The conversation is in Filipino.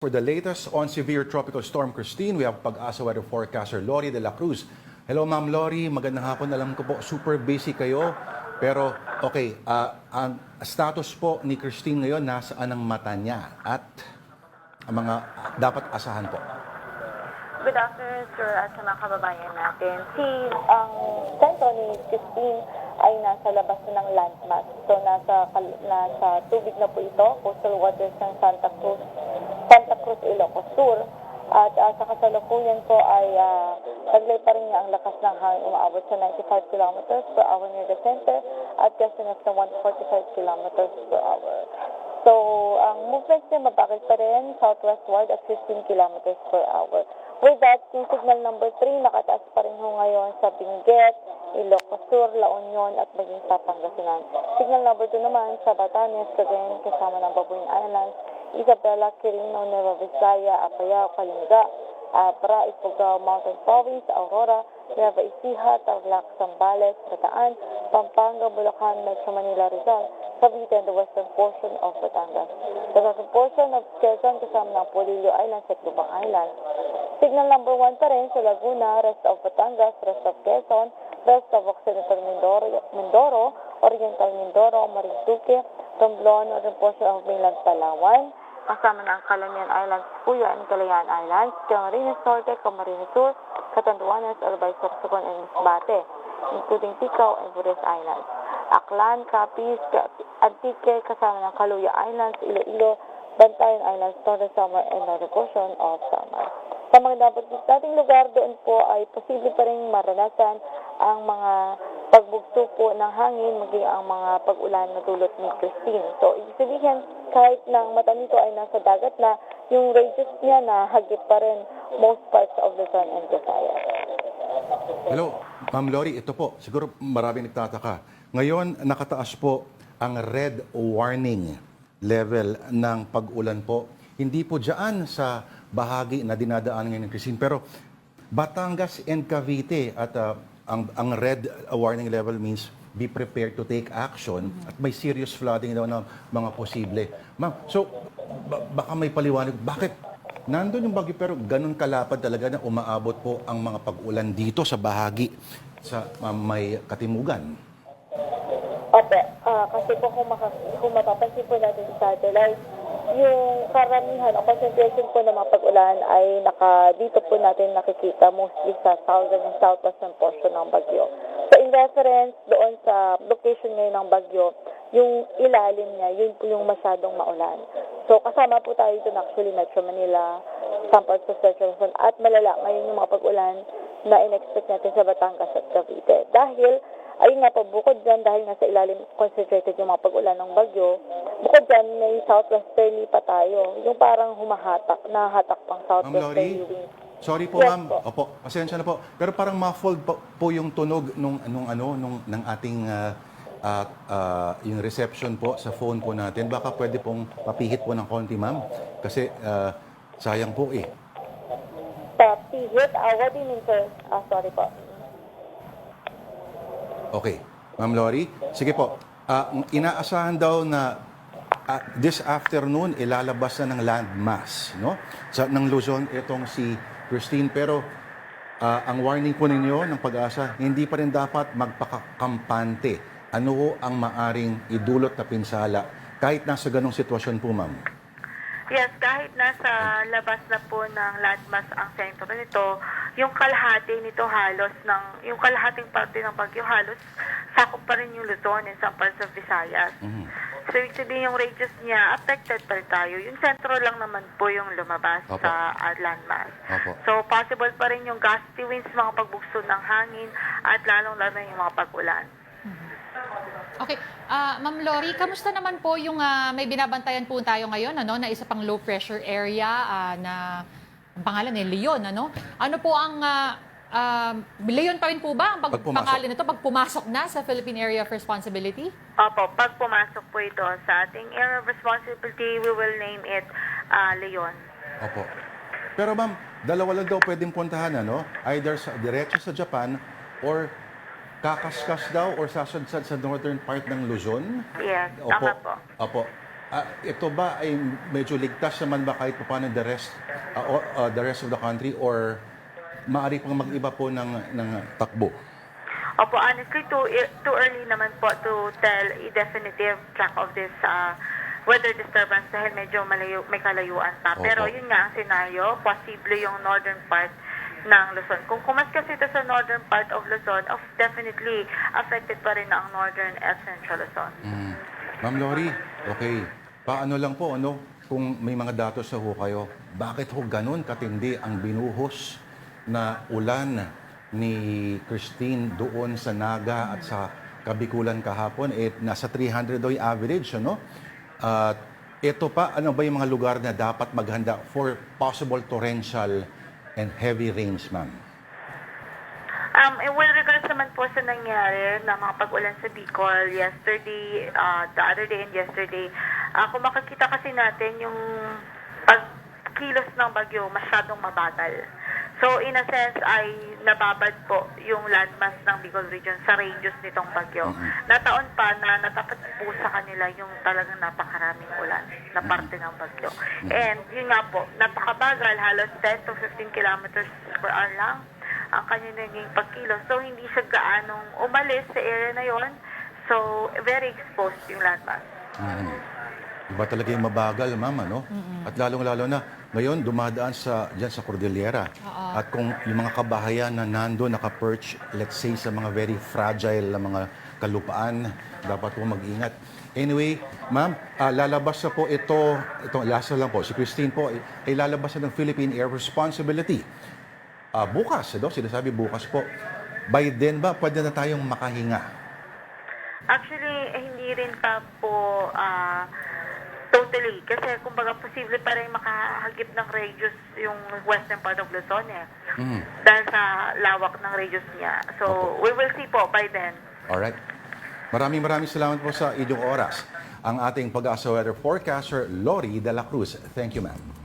For the latest on severe tropical storm Christine, we have Pag-asa weather forecaster Lori de la Cruz. Hello Ma'am Lori, magandang hapon. Alam ko po super busy kayo. Pero okay, ang status po ni Christine ngayon, nasaan ang mata niya at ang mga dapat asahan po? Good afternoon, sir, at sa mga kababayan natin. Ang sentro ni Christine ay nasa labas na ng landmass. So, nasa tubig na po ito, coastal waters ng Santa Cruz, Ilocos Sur. At sa kasalukuyan po ay taglay pa rin niya ang lakas ng hangin, umaabot sa 95 kilometers per hour near the center at gusting sa 145 kilometers per hour. So, ang movement niya mabakit pa rin southwestward at 15 kilometers per hour. With that, yung signal number 3 nakataas pa rin ho ngayon sa Benguet, Ilocos Sur, La Union at maging sa Pangasinan. Signal number 2 naman sa Batanes, Cagayan, kasama ng Babuyan Islands, Isabela, Quirino, Nueva Vizcaya, Apayao, Kalinga, Abra, Ifugao, Mountain Province, Aurora, Nueva Ecija, Tarlac, Zambales, Bataan, Pampanga, Bulacan, Metro Manila, Rizal, Cavite, and the western portion of Batangas. The western portion of Quezon kasama ng Polillo Islands at Lubang Islands. Signal number 1 pa rin sa Laguna, rest of Batangas, rest of Quezon, rest of Occidental Mindoro, Oriental Mindoro, Marinduque, Romblon, northern portion of mainland Palawan, kasama ng Calamian Islands, Puyo and Calayan Islands, Camarines Norte, Camarines Sur, Catanduanes, Albay, Sorsogon, and Masbate, including Ticao and Bures Islands. Aklan, Capiz, Antique, kasama ng Caluya Islands, Iloilo, Bantayan Islands, Northern Samar, and northern portion of Samar. Sa mga dapat nating lugar, doon po ay posible pa rin maranasan ang mga pagbugso po ng hangin, maging ang mga pag-ulan na dulot ni Christine. So, ibig sabihin, kahit na ang mata nito ay nasa dagat na, yung radius niya na hagip pa rin most parts of Luzon and Visayas. Hello, Ma'am Lori, ito po, siguro maraming nagtataka. Ngayon, nakataas po ang red warning level ng pag-ulan po. Hindi po dyan sa bahagi na dinadaan ngayon ng Christine, pero Batangas and Cavite at ang red warning level means be prepared to take action at may serious flooding daw na mga posible. Ma'am, so baka may paliwanag, bakit nandun yung bagyo pero ganun kalapad talaga na umaabot po ang mga pag-ulan dito sa bahagi sa may katimugan? Opo, kasi po kung mapapansin po natin sa satellite, yung karamihan o concentration po ng mga pag-ulan ay dito po natin nakikita mostly sa southern and southwestern portion ng bagyo. So in reference doon sa location ngayon ng bagyo, yung ilalim niya, yun po yung masyadong maulan. So kasama po tayo dito actually Metro Manila, some parts of Central Luzon, at malala ngayon yung mga pag-ulan na in-expect natin sa Batangas at Cavite. Dahil ayun nga po, bukod dyan, dahil nasa ilalim concentrated yung mga pag-ulan ng bagyo, bukod dyan, may southwesterly pa tayo. Yung parang nahatak pang southwesterly wind. Sorry po, Yes, ma'am. po. Opo, pasensya na po. Pero parang muffled po yung tunog ng ating yung reception po sa phone po natin. Baka pwede pong papihit po ng konti, ma'am. Kasi sayang po eh. Papihit? What do you mean, sir? Sorry po. Okay. Ma'am Lori, sige po. Inaasahan daw na this afternoon ilalabas na ng landmass, no? Ng Luzon itong si Christine, pero ang warning po ninyo ng Pag-asa, hindi pa rin dapat magpakakampante. Ano ho ang maaring idulot na pinsala kahit nasa ganong sitwasyon po, ma'am? Yes, kahit nasa labas na po ng landmass ang sentro nito, yung kalahati nito yung kalahating parte ng bagyo halos sakop pa rin yung Luzon and some parts of Visayas. So, ibig sabihin yung radius niya, affected pa rin tayo. Yung sentro lang naman po yung lumabas sa landmass. So, possible pa rin yung gusty winds, mga pagbugso ng hangin, at lalong-lalo yung mga pag-ulan. Okay. Ma'am Lori, kamusta naman po yung may binabantayan po tayo ngayon, na isa pang low pressure area na ang pangalan Leon, Ano po ang Leon pa rin po ba ang pangalan nito pag pumasok na sa Philippine Area of Responsibility? Opo, pag pumasok po ito sa ating Area of Responsibility, we will name it Leon. Opo. Pero ma'am, dalawa lang daw pwedeng puntahan, Either diretso sa Japan or kakaskas daw or sasadsad sa northern part ng Luzon? Yes, Opo. tama po. Opo. ito ba ay medyo ligtas naman ba kahit pa paano the rest of the country or maaari pang mag-iba po ng takbo? Opo, honestly, too early naman po to tell a definitive track of this weather disturbance dahil medyo may kalayuan pa. Opo. Pero yun nga ang senaryo, posible yung northern part ng Luzon. Kung kumas kasi ito sa northern part of Luzon, definitely affected pa rin ang northern at central Luzon. Ma'am Lori, okay. Paano lang po, kung may mga datos na ho kayo, bakit ho ganun katindi ang binuhos na ulan ni Christine doon sa Naga at sa Kabikulan kahapon? Nasa 300 daw yung average, At ito pa, ano ba yung mga lugar na dapat maghanda for possible torrential and heavy rains, ma'am? With regards naman po sa nangyari na mga pag-ulan sa Bicol yesterday, the other day and yesterday, kung makikita kasi natin yung pagkilos ng bagyo masyadong mabagal. So in a sense ay nababad po yung landmass ng Bicol region sa radius nitong bagyo. Nataon pa na natapat po sa kanila yung talagang napakaraming ulan na parte ng bagyo. And yun nga po, napakabagal, halos 10 to 15 kilometers per hour lang ang kanya naging pagkilos. So, hindi siya gaanong umalis sa area na yon. So, very exposed yung landmass. Iba talaga yung mabagal, ma'am, At lalong-lalo na, ngayon dumadaan dyan sa Cordillera. At kung yung mga kabahayan na nando naka-perch, let's say sa mga very fragile na mga kalupaan, dapat po mag-ingat. Anyway, ma'am, lalabas na po ito last na lang po, si Christine po, ay lalabas na ng Philippine Air Responsibility. Bukas, sinasabi bukas po. By then ba, pwede na tayong makahinga? Actually, hindi rin pa po totally. Kasi kumbaga posible pa rin makahagip ng radius yung western part of Luzon dahil sa lawak ng radius niya. So, we will see po by then. Alright. Maraming salamat po sa inyong oras. Ang ating pag-asa weather forecaster, Lori De La Cruz. Thank you, ma'am.